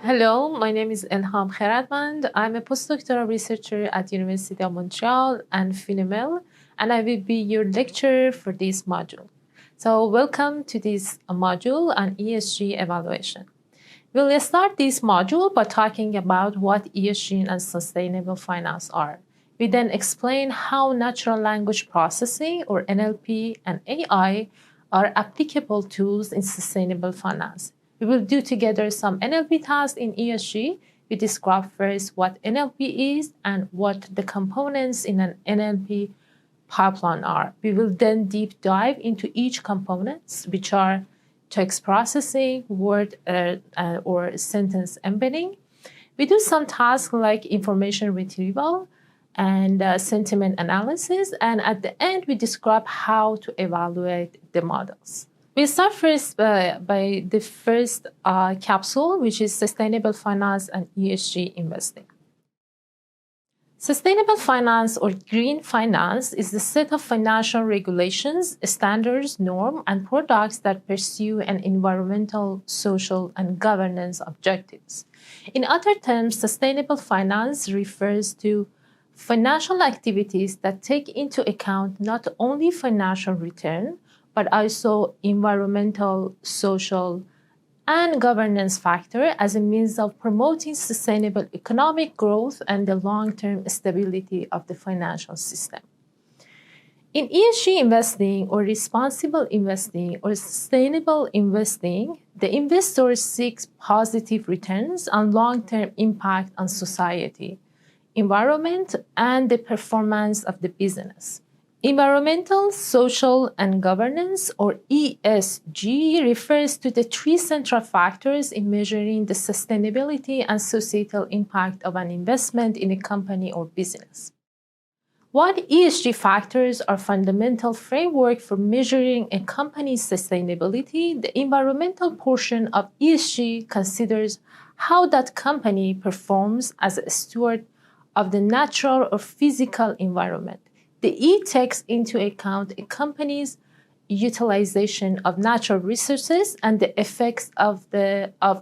Hello, my name is Elham Kheradmand. I'm a postdoctoral researcher at University of Montreal and FINML, and I will be your lecturer for this module. So welcome to this module on ESG evaluation. We'll start this module by talking about what ESG and sustainable finance are. We then explain how natural language processing, or NLP, and AI are applicable tools in sustainable finance. We will do together some NLP tasks in ESG. We describe first what NLP is and what the components in an NLP pipeline are. We will then deep dive into each components, which are text processing, word or sentence embedding. We do some tasks like information retrieval and sentiment analysis. And at the end, we describe how to evaluate the models. We start first by the first capsule, which is Sustainable Finance and ESG Investing. Sustainable finance or green finance is the set of financial regulations, standards, norms, and products that pursue an environmental, social, and governance objectives. In other terms, sustainable finance refers to financial activities that take into account not only financial return, but also environmental, social, and governance factor as a means of promoting sustainable economic growth and the long-term stability of the financial system. In ESG investing or responsible investing or sustainable investing, the investor seeks positive returns on long-term impact on society, environment, and the performance of the business. Environmental, social, and governance, or ESG, refers to the three central factors in measuring the sustainability and societal impact of an investment in a company or business. While ESG factors are fundamental framework for measuring a company's sustainability, the environmental portion of ESG considers how that company performs as a steward of the natural or physical environment. The E takes into account a company's utilization of natural resources and the effects of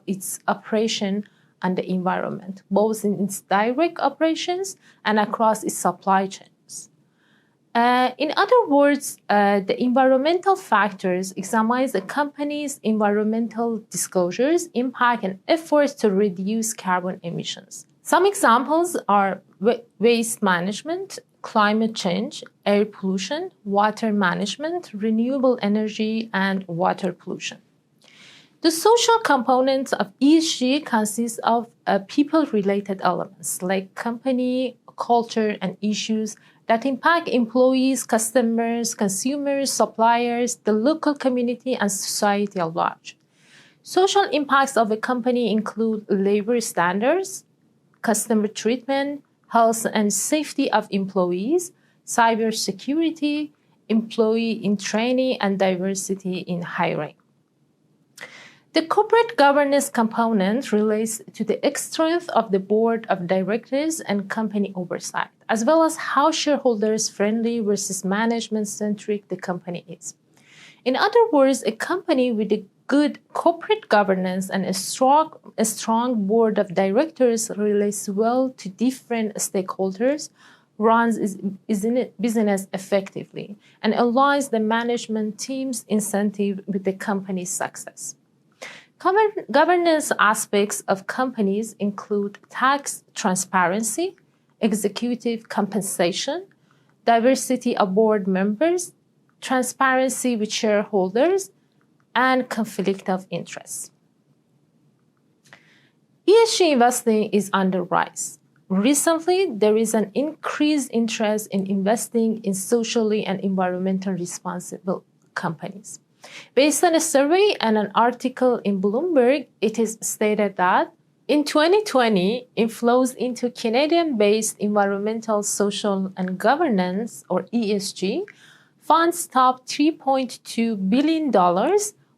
its operation on the environment, both in its direct operations and across its supply chains. In other words, the environmental factors examine the company's environmental disclosures, impact, and efforts to reduce carbon emissions. Some examples are waste management, climate change, air pollution, water management, renewable energy, and water pollution. The social components of ESG consist of people-related elements like company, culture, and issues that impact employees, customers, consumers, suppliers, the local community, and society at large. Social impacts of a company include labor standards, customer treatment, health and safety of employees, cybersecurity, employee in training, and diversity in hiring. The corporate governance component relates to the strength of the board of directors and company oversight, as well as how shareholders-friendly versus management-centric the company is. In other words, a company with a good corporate governance and a strong board of directors relates well to different stakeholders, runs its business effectively, and aligns the management team's incentive with the company's success. Common governance aspects of companies include tax transparency, executive compensation, diversity of board members, transparency with shareholders, and conflict of interest. ESG investing is on the rise. Recently, there is an increased interest in investing in socially and environmentally responsible companies. Based on a survey and an article in Bloomberg, it is stated that in 2020, inflows into Canadian-based environmental, social, and governance, or ESG, funds topped $3.2 billion,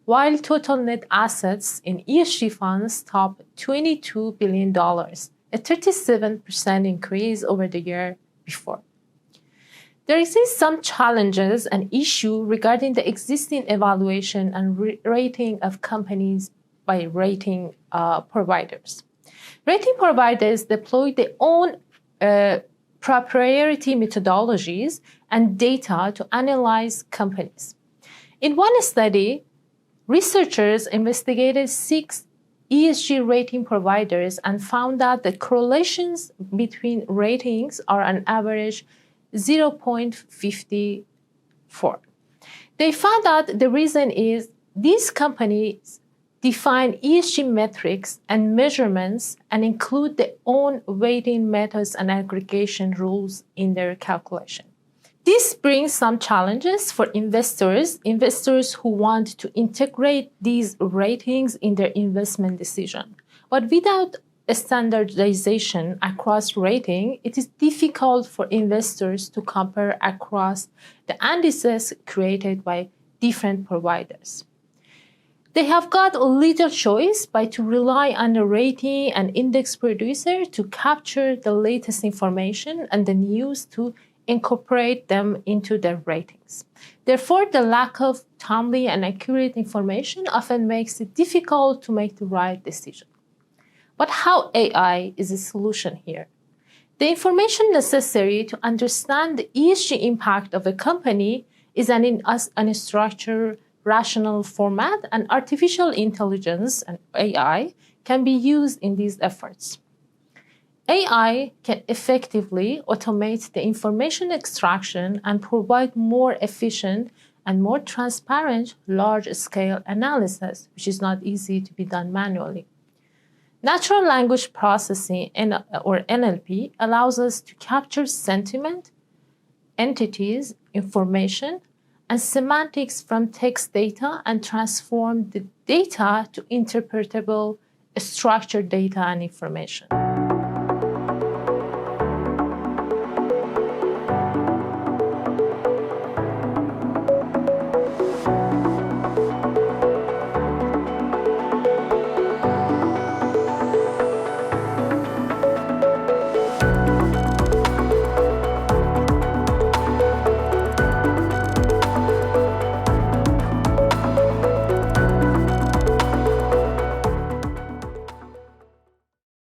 while total net assets in ESG funds topped $22 billion, a 37% increase over the year before. There exist some challenges and issues regarding the existing evaluation and rating of companies by rating providers. Rating providers deploy their own proprietary methodologies and data to analyze companies. In one study, researchers investigated 6 ESG rating providers and found that the correlations between ratings are on average 0.54. They found out the reason is these companies define ESG metrics and measurements and include their own weighting methods and aggregation rules in their calculation. This brings some challenges for investors who want to integrate these ratings in their investment decision. But without a standardization across rating, it is difficult for investors to compare across the indices created by different providers. They have got little choice but to rely on the rating and index producer to capture the latest information and then use to incorporate them into their ratings. Therefore, the lack of timely and accurate information often makes it difficult to make the right decision. But how AI is a solution here? The information necessary to understand the ESG impact of a company is in a structured, rational format, and artificial intelligence and AI can be used in these efforts. AI can effectively automate the information extraction and provide more efficient and more transparent large-scale analysis, which is not easy to be done manually. Natural language processing, or NLP, allows us to capture sentiment, entities, information, and semantics from text data and transform the data to interpretable, structured data and information.